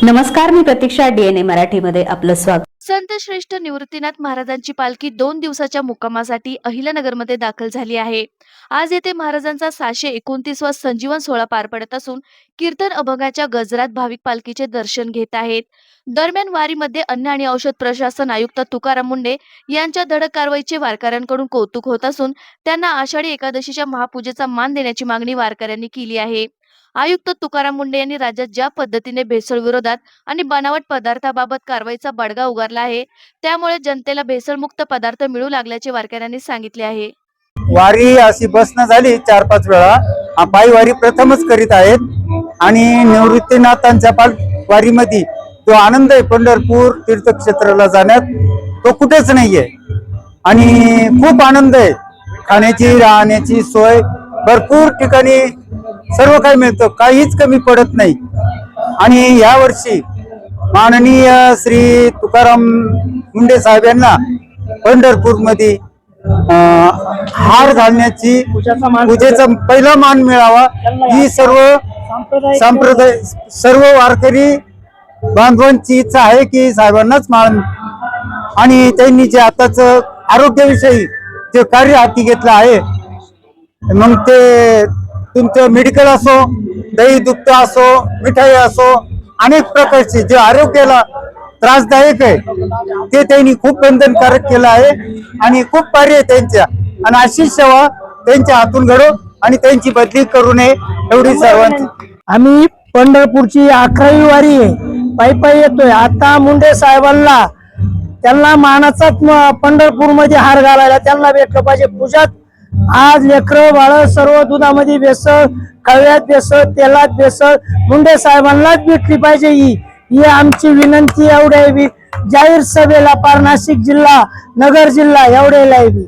नमस्कार, मी प्रतीक्षा, DNA मराठीमध्ये आपलं स्वागत। संत श्रेष्ठ निवृत्तीनाथ महाराजांची पालखी 2 दिवसाच्या मुक्कामासाठी अहिल्यानगरमध्ये दाखल झाली आहे। आज येथे महाराजांचा 629वा संजीवन सोहळा पार पडत असून कीर्तन अभंगाच्या गजरात भाविक पालखीचे दर्शन घेत आहेत। दरम्यान वारीमध्ये अन्न आणि औषध प्रशासन आयुक्त तुकाराम मुंढे यांच्या धडक कारवाईचे वारकऱ्यांकडून कौतुक होत असून त्यांना आषाढी एकादशीच्या महापूजेचा मान देण्याची मागणी वारकऱ्यांनी केली आहे। आयुक्त तुकाराम मुंढे यांनी राज्यात ज्या पद्धतीने भेसळ विरोधात आणि बनावट पदार्थाबाबत कारवाईचा बडगा उगारला आहे, त्यामुळे जनतेला भेसळमुक्त पदार्थ मिळू लागल्याचे वारकऱ्यांनी सांगितले आहे। वारी अशी बसणं झाली 4-5 वेळा। पायी वारी प्रथमच करीत आहेत आणि निवृत्तीनाथांच्या वारीमध्ये जो आनंद आहे पंढरपूर तीर्थक्षेत्राला जाण्यात, तो कुठेच नाहीये आणि खूप आनंद आहे। खाण्याची राहण्याची सोय भरपूर ठिकाणी सर्व काही मिळतं, काहीच कमी पडत नाही। आणि या वर्षी माननीय श्री तुकाराम मुंढे साहेब यांना पंढरपूरमध्ये हार घालण्याची पूजेचा पहिला मान मिळावा ही संप्रदाय सर्व वारकरी बांधवांची इच्छा आहे की साहेबांनाच मान। आणि त्यांनी जे आताच आरोग्याविषयी जे कार्य हाती घेतलं आहे, मग ते तुमचं मेडिकल असो, दही दुग्ध असो, मिठाई असो, अनेक प्रकारचे जे आरोग्याला त्रासदायक आहे ते त्यांनी खूप बंधनकारक केलं आहे आणि खूप कार्य आहे त्यांच्या। आणि अशी सेवा त्यांच्या हातून घडो आणि त्यांची बदली करू नये एवढी सर्वांची। आम्ही पंढरपूरची 11वी वारी आहे, पायी येतोय। आता मुंडे साहेबांना त्यांना मानाचाच पंढरपूरमध्ये हार घालायला त्यांना भेटलं पाहिजे। पूजात आज लेकरं बाळ सर्व दुधामध्ये भेसळ, कव्यात भेसळ, तेलात भेसळ मुंडे साहेबांनाच भेटली पाहिजे। ही आमची विनंती एवढी आहे। जाहीर सभेला पार नाशिक जिल्हा, नगर जिल्हा एवढेला आहे।